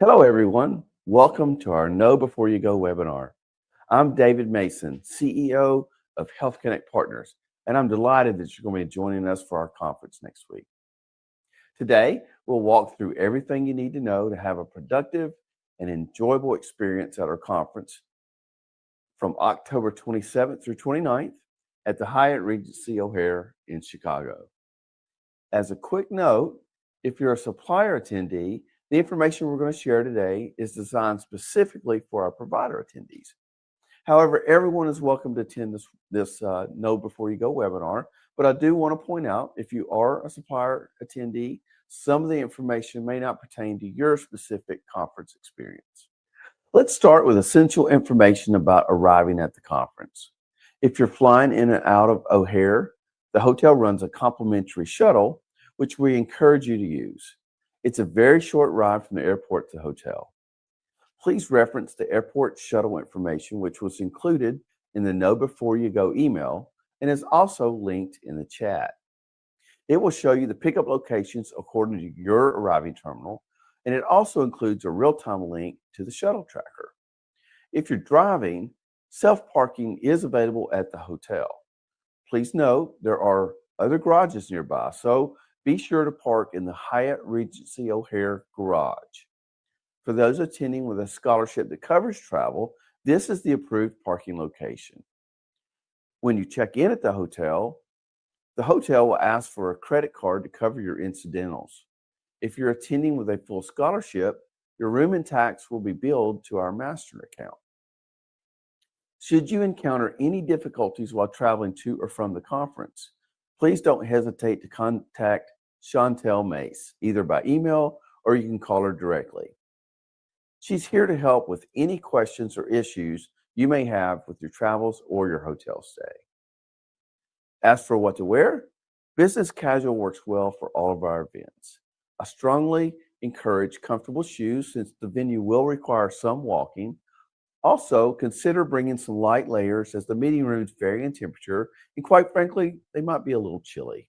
Hello, everyone. Welcome to our Know Before You Go webinar. I'm David Mason, CEO of Health Connect Partners, and I'm delighted that you're going to be joining us for our conference next week. Today, we'll walk through everything you need to know to have a productive and enjoyable experience at our conference from October 27th through 29th at the Hyatt Regency O'Hare in Chicago. As a quick note, if you're a supplier attendee, the information we're going to share today is designed specifically for our provider attendees. However, everyone is welcome to attend this Know Before You Go webinar, but I do want to point out, if you are a supplier attendee, some of the information may not pertain to your specific conference experience. Let's start with essential information about arriving at the conference. If you're flying in and out of O'Hare, the hotel runs a complimentary shuttle, which we encourage you to use. It's a very short ride from the airport to the hotel. Please reference the airport shuttle information, which was included in the Know Before You Go email and is also linked in the chat. It will show you the pickup locations according to your arriving terminal, and it also includes a real-time link to the shuttle tracker. If you're driving, self-parking is available at the hotel. Please note there are other garages nearby, so be sure to park in the Hyatt Regency O'Hare garage. For those attending with a scholarship that covers travel, this is the approved parking location. When you check in at the hotel will ask for a credit card to cover your incidentals. If you're attending with a full scholarship, your room and tax will be billed to our master account. Should you encounter any difficulties while traveling to or from the conference, please don't hesitate to contact Chantel Mace, either by email or you can call her directly. She's here to help with any questions or issues you may have with your travels or your hotel stay. As for what to wear, business casual works well for all of our events. I strongly encourage comfortable shoes since the venue will require some walking. Also, consider bringing some light layers as the meeting rooms vary in temperature, and quite frankly, they might be a little chilly.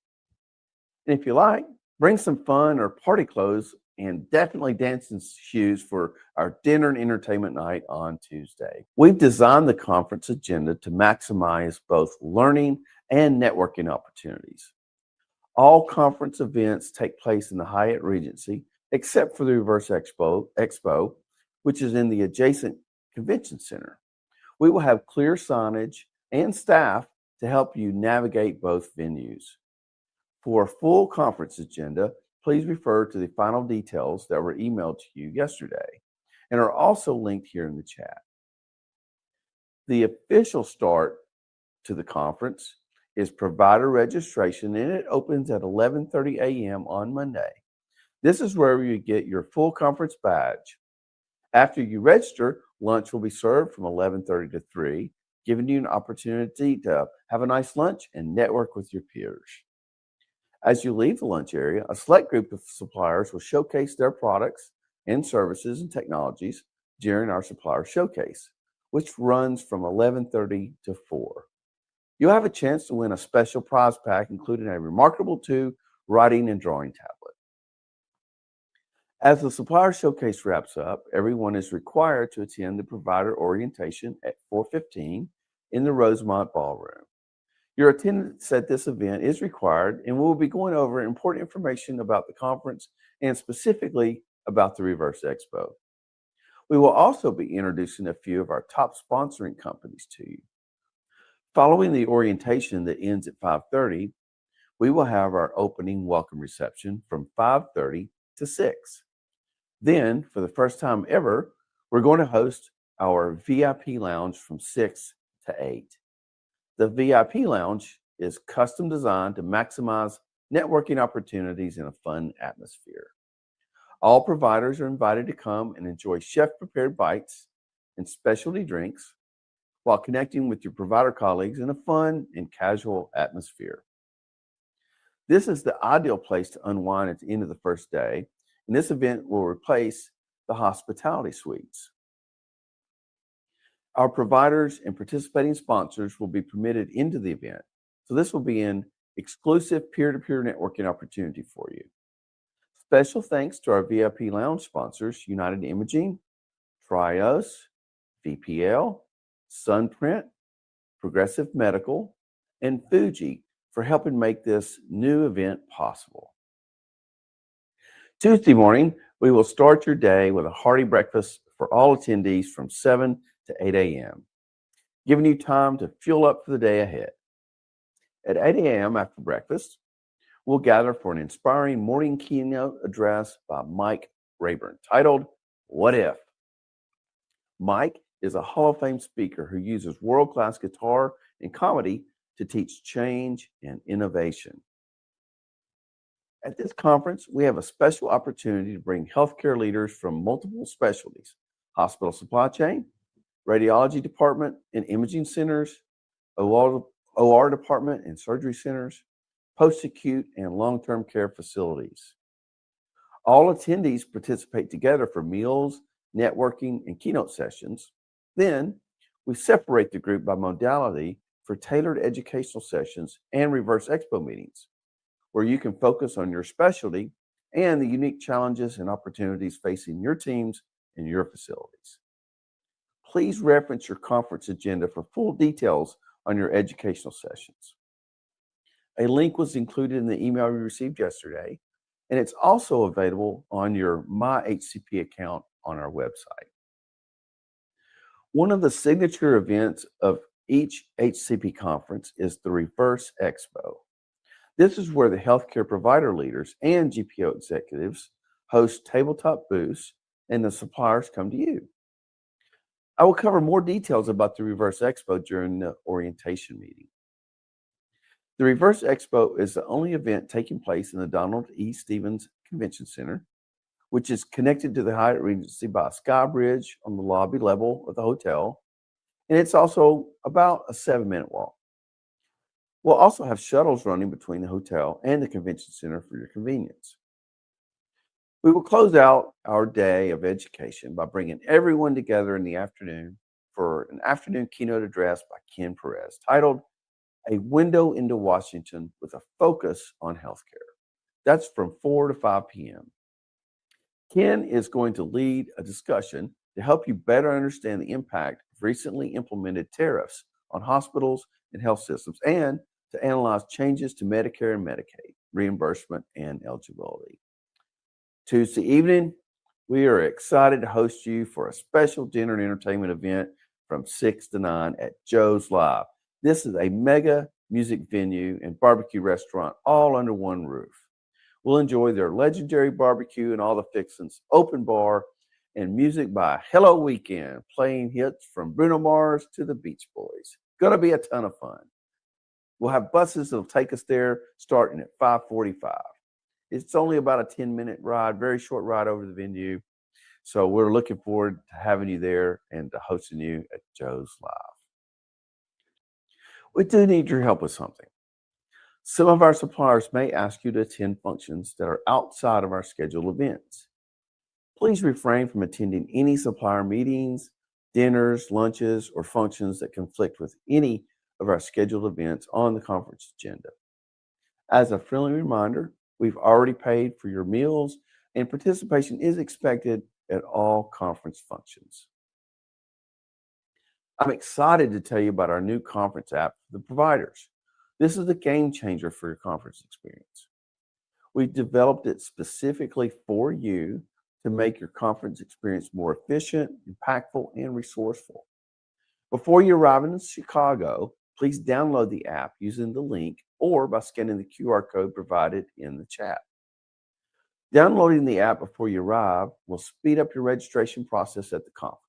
And if you like, bring some fun or party clothes and definitely dancing shoes for our dinner and entertainment night on Tuesday. We've designed the conference agenda to maximize both learning and networking opportunities. All conference events take place in the Hyatt Regency, except for the Reverse Expo, which is in the adjacent Convention Center. We will have clear signage and staff to help you navigate both venues. For a full conference agenda, please refer to the final details that were emailed to you yesterday and are also linked here in the chat. The official start to the conference is provider registration, and it opens at 11:30 a.m. on Monday. This is where you get your full conference badge. After you register, lunch will be served from 11:30 to 3, giving you an opportunity to have a nice lunch and network with your peers. As you leave the lunch area, a select group of suppliers will showcase their products and services and technologies during our supplier showcase, which runs from 11:30 to 4. You'll have a chance to win a special prize pack, including a Remarkable 2 writing and drawing tablet. As the supplier showcase wraps up, everyone is required to attend the provider orientation at 4:15 in the Rosemont Ballroom. Your attendance at this event is required, and we'll be going over important information about the conference and specifically about the Reverse Expo. We will also be introducing a few of our top sponsoring companies to you. Following the orientation that ends at 5:30, we will have our opening welcome reception from 5:30 to 6. Then, for the first time ever, we're going to host our VIP lounge from 6 to 8. The VIP lounge is custom designed to maximize networking opportunities in a fun atmosphere. All providers are invited to come and enjoy chef-prepared bites and specialty drinks while connecting with your provider colleagues in a fun and casual atmosphere. This is the ideal place to unwind at the end of the first day, and this event will replace the hospitality suites. Our providers and participating sponsors will be permitted into the event, so this will be an exclusive peer-to-peer networking opportunity for you. Special thanks to our VIP Lounge sponsors, United Imaging, Trios, VPL, Sunprint, Progressive Medical, and Fuji for helping make this new event possible. Tuesday morning, we will start your day with a hearty breakfast for all attendees from 7 to 8 a.m., giving you time to fuel up for the day ahead. At 8 a.m. after breakfast, we'll gather for an inspiring morning keynote address by Mike Rayburn titled, What If? Mike is a Hall of Fame speaker who uses world-class guitar and comedy to teach change and innovation. At this conference, we have a special opportunity to bring healthcare leaders from multiple specialties, hospital supply chain, radiology department and imaging centers, OR department and surgery centers, post-acute and long-term care facilities. All attendees participate together for meals, networking, and keynote sessions. Then, we separate the group by modality for tailored educational sessions and reverse expo meetings, where you can focus on your specialty and the unique challenges and opportunities facing your teams and your facilities. Please reference your conference agenda for full details on your educational sessions. A link was included in the email we received yesterday, and it's also available on your My HCP account on our website. One of the signature events of each HCP conference is the Reverse Expo. This is where the healthcare provider leaders and GPO executives host tabletop booths and the suppliers come to you. I will cover more details about the Reverse Expo during the orientation meeting. The Reverse Expo is the only event taking place in the Donald E. Stevens Convention Center, which is connected to the Hyatt Regency by a sky bridge on the lobby level of the hotel, and it's also about a 7-minute walk. We'll also have shuttles running between the hotel and the convention center for your convenience. We will close out our day of education by bringing everyone together in the afternoon for an afternoon keynote address by Ken Perez titled A Window into Washington with a Focus on Healthcare. That's from 4 to 5 p.m. Ken is going to lead a discussion to help you better understand the impact of recently implemented tariffs on hospitals and health systems and to analyze changes to Medicare and Medicaid reimbursement and eligibility. Tuesday evening, we are excited to host you for a special dinner and entertainment event from 6 to 9 at Joe's Live. This is a mega music venue and barbecue restaurant all under one roof. We'll enjoy their legendary barbecue and all the fixings, open bar, and music by Hello Weekend, playing hits from Bruno Mars to the Beach Boys. Going to be a ton of fun. We'll have buses that'll take us there starting at 5:45. It's only about a 10-minute ride, very short ride over the venue. So we're looking forward to having you there and to hosting you at Joe's Live. We do need your help with something. Some of our suppliers may ask you to attend functions that are outside of our scheduled events. Please refrain from attending any supplier meetings, dinners, lunches, or functions that conflict with any of our scheduled events on the conference agenda. As a friendly reminder, we've already paid for your meals and participation is expected at all conference functions. I'm excited to tell you about our new conference app for the providers. This is a game changer for your conference experience. We've developed it specifically for you to make your conference experience more efficient, impactful, and resourceful. Before you arrive in Chicago, please download the app using the link or by scanning the QR code provided in the chat. Downloading the app before you arrive will speed up your registration process at the conference.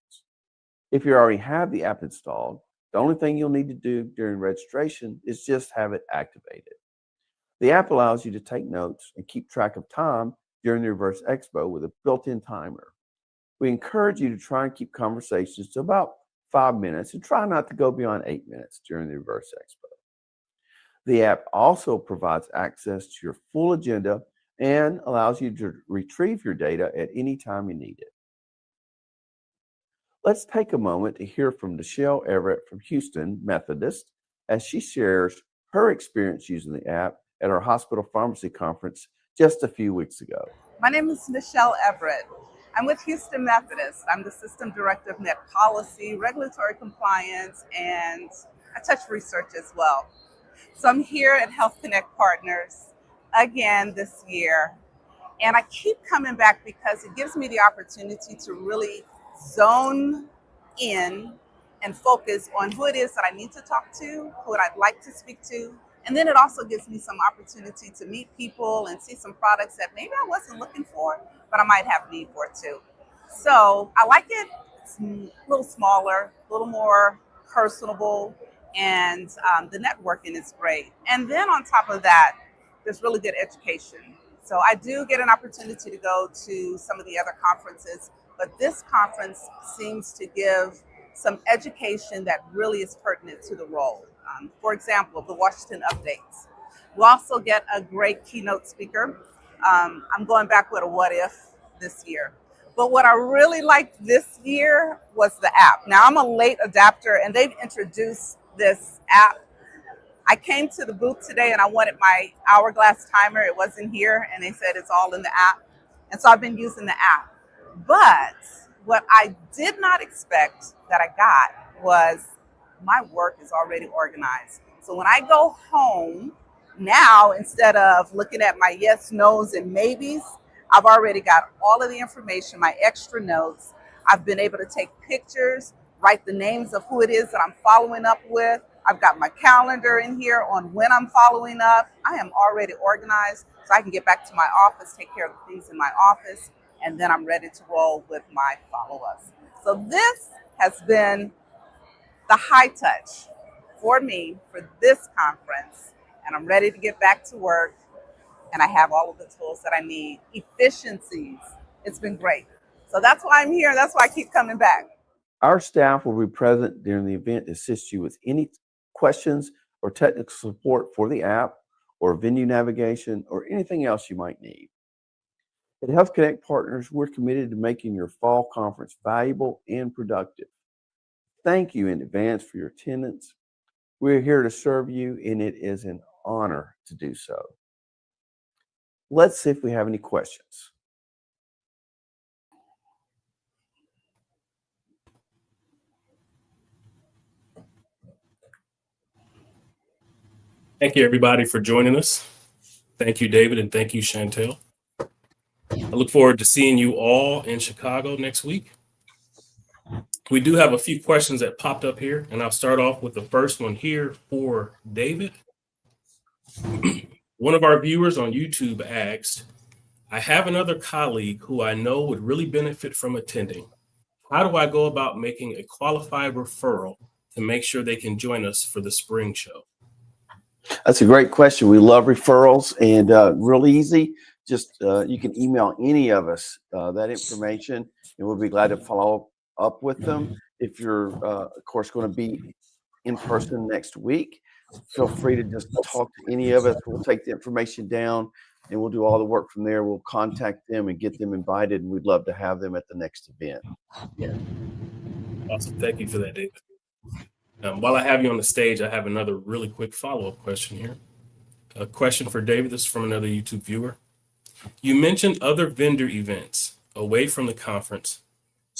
If you already have the app installed, the only thing you'll need to do during registration is just have it activated. The app allows you to take notes and keep track of time during the Reverse Expo with a built-in timer. We encourage you to try and keep conversations to about 5 minutes and try not to go beyond 8 minutes during the Reverse Expo. The app also provides access to your full agenda and allows you to retrieve your data at any time you need it. Let's take a moment to hear from Nichelle Everett from Houston Methodist as she shares her experience using the app at our hospital pharmacy conference just a few weeks ago. My name is Michelle Everett. I'm with Houston Methodist. I'm the System Director of Net Policy, Regulatory Compliance, and I touch research as well. So I'm here at Health Connect Partners again this year. And I keep coming back because it gives me the opportunity to really zone in and focus on who it is that I need to talk to, who I'd like to speak to. And then it also gives me some opportunity to meet people and see some products that maybe I wasn't looking for, but I might have need for too. So I like it. It's a little smaller, a little more personable, and the networking is great. And then on top of that, there's really good education. So I do get an opportunity to go to some of the other conferences, but this conference seems to give some education that really is pertinent to the role. For example, the Washington updates. We also get a great keynote speaker. I'm going back with a what if this year. But what I really liked this year was the app. Now, I'm a late adapter, and they've introduced this app. I came to the booth today and I wanted my hourglass timer. It wasn't here, and they said it's all in the app. And so I've been using the app. But what I did not expect that I got was my work is already organized. So when I go home now, instead of looking at my yes, no's, and maybes, I've already got all of the information, my extra notes. I've been able to take pictures, write the names of who it is that I'm following up with. I've got my calendar in here on when I'm following up. I am already organized, so I can get back to my office, take care of the things in my office, and then I'm ready to roll with my follow-ups. So this has been the high touch for me for this conference, and I'm ready to get back to work, and I have all of the tools that I need. Efficiencies, it's been great. So that's why I'm here. That's why I keep coming back. Our staff will be present during the event to assist you with any questions or technical support for the app or venue navigation or anything else you might need. At Health Connect Partners, we're committed to making your fall conference valuable and productive. Thank you in advance for your attendance. We're here to serve you, and it is an honor to do so. Let's see if we have any questions. Thank you, everybody, for joining us. Thank you, David, and thank you, Chantel. I look forward to seeing you all in Chicago next week. We do have a few questions that popped up here, and I'll start off with the first one here for David. One of our viewers on YouTube asked, I have another colleague who I know would really benefit from attending. How do I go about making a qualified referral to make sure they can join us for the spring show? That's a great question. We love referrals, and real easy. Just you can email any of us that information, and we'll be glad to follow up with them. If you're, of course, going to be in person next week, feel free to just talk to any of us. We'll take the information down, and we'll do all the work from there. We'll contact them and get them invited, and we'd love to have them at the next event. Awesome. Thank you for that, David. While I have you on the stage, I have another really quick follow-up question here. A question for David. This is from another YouTube viewer. You mentioned other vendor events away from the conference.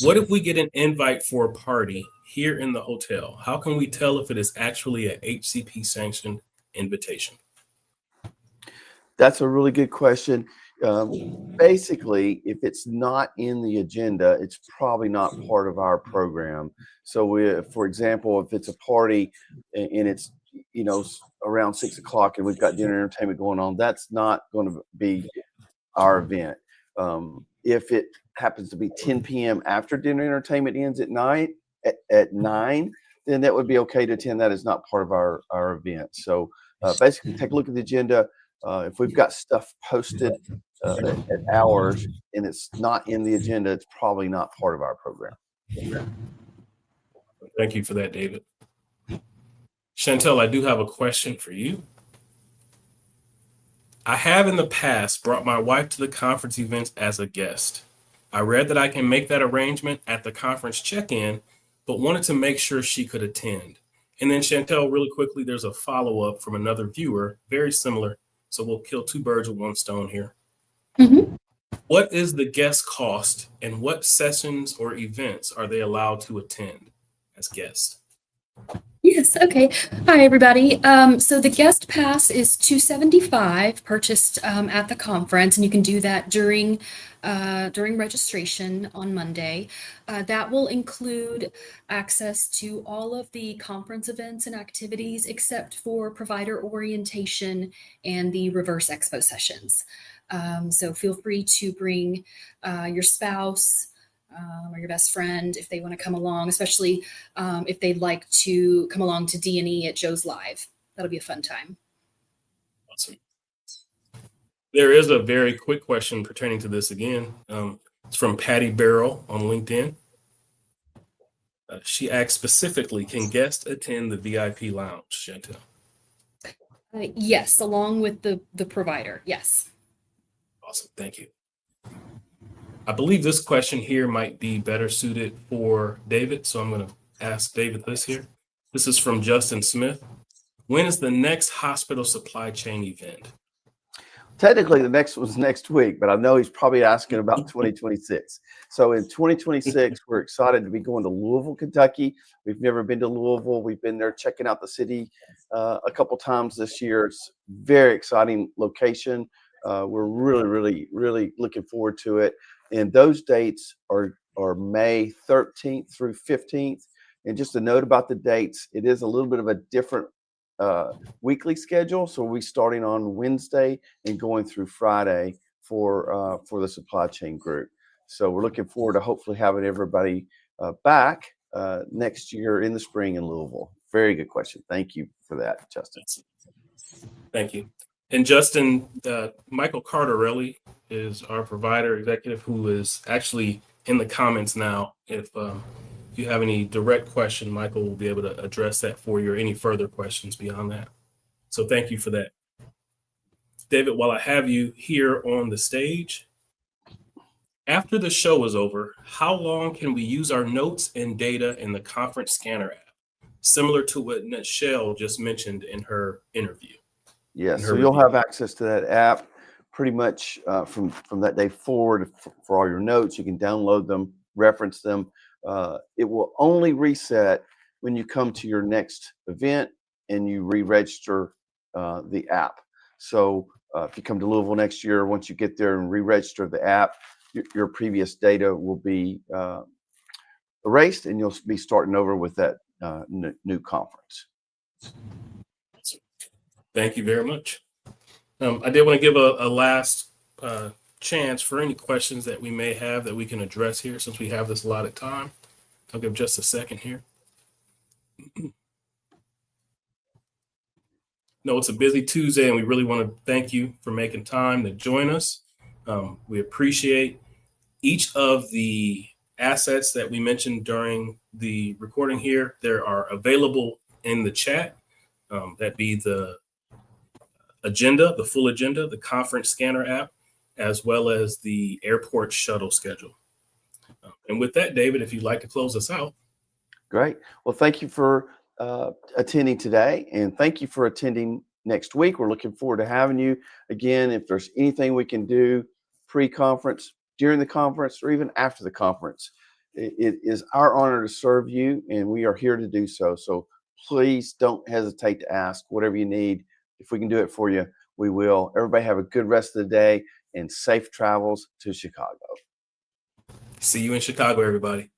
What if we get an invite for a party here in the hotel? How can we tell if it is actually a HCP sanctioned invitation? That's a really good question. Basically, if it's not in the agenda, it's probably not part of our program. So for example, if it's a party and it's, around 6 o'clock and we've got dinner entertainment going on, that's not going to be our event. If it happens to be 10 p.m. after dinner entertainment ends at night at 9, then that would be okay to attend. That is not part of our event. So basically take a look at the agenda. If we've got stuff posted at hours and it's not in the agenda, it's probably not part of our program. Thank you for that, David. Chantel, I do have a question for you. I have in the past brought my wife to the conference events as a guest. I read that I can make that arrangement at the conference check-in, but wanted to make sure she could attend. And then Chantel, really quickly, there's a follow-up from another viewer, very similar. So we'll kill two birds with one stone here. What is the guest cost and what sessions or events are they allowed to attend as guests? Yes. Okay. Hi, everybody. So the guest pass is $275 purchased at the conference, and you can do that during registration on Monday. That will include access to all of the conference events and activities, except for provider orientation and the reverse expo sessions. So feel free to bring your spouse. Or your best friend if they want to come along, especially if they'd like to come along to D&E at Joe's Live. That'll be a fun time. Awesome. There is a very quick question pertaining to this again. It's from Patty Barrow on LinkedIn. She asked specifically, can guests attend the VIP lounge, Chantel? Yes, along with the provider, yes. Awesome, thank you. I believe this question here might be better suited for David, so I'm going to ask David this here. This is from Justin Smith. When is the next hospital supply chain event? Technically, the next one's next week, but I know he's probably asking about 2026. So in 2026, we're excited to be going to Louisville, Kentucky. We've never been to Louisville. We've been there checking out the city a couple times this year. It's a very exciting location. We're really looking forward to it. And those dates are May 13th through 15th. And just a note about the dates, it is a little bit of a different weekly schedule. So we'll be starting on Wednesday and going through Friday for the supply chain group. So we're looking forward to hopefully having everybody back next year in the spring in Louisville. Very good question. Thank you for that, Justin. Thank you. And Justin, Michael Cardarelli is our provider executive who is actually in the comments now. If you have any direct question, Michael will be able to address that for you or any further questions beyond that. So thank you for that. David, while I have you here on the stage, after the show is over, how long can we use our notes and data in the conference scanner app? Similar to what Nichelle just mentioned in her interview. Yes, so you'll have access to that app pretty much from that day forward for all your notes. You can download them, reference them. It will only reset when you come to your next event and you re-register the app. So if you come to Louisville next year, once you get there and re-register the app, your previous data will be erased and you'll be starting over with that new conference. Thank you very much. I did want to give a last chance for any questions that we may have that we can address here since we have this allotted time. I'll give just a second here. No, it's a busy Tuesday and we really want to thank you for making time to join us. We appreciate each of the assets that we mentioned during the recording here. There are available in the chat. That'd be the agenda, the full agenda, the conference scanner app, as well as the airport shuttle schedule. And with that, David, if you'd like to close us out. Great. Well, thank you for attending today, and thank you for attending next week. We're looking forward to having you again. If there's anything we can do pre-conference, during the conference, or even after the conference, it is our honor to serve you, and we are here to do so. So please don't hesitate to ask whatever you need. If we can do it for you, we will. Everybody have a good rest of the day and safe travels to Chicago. See you in Chicago, everybody.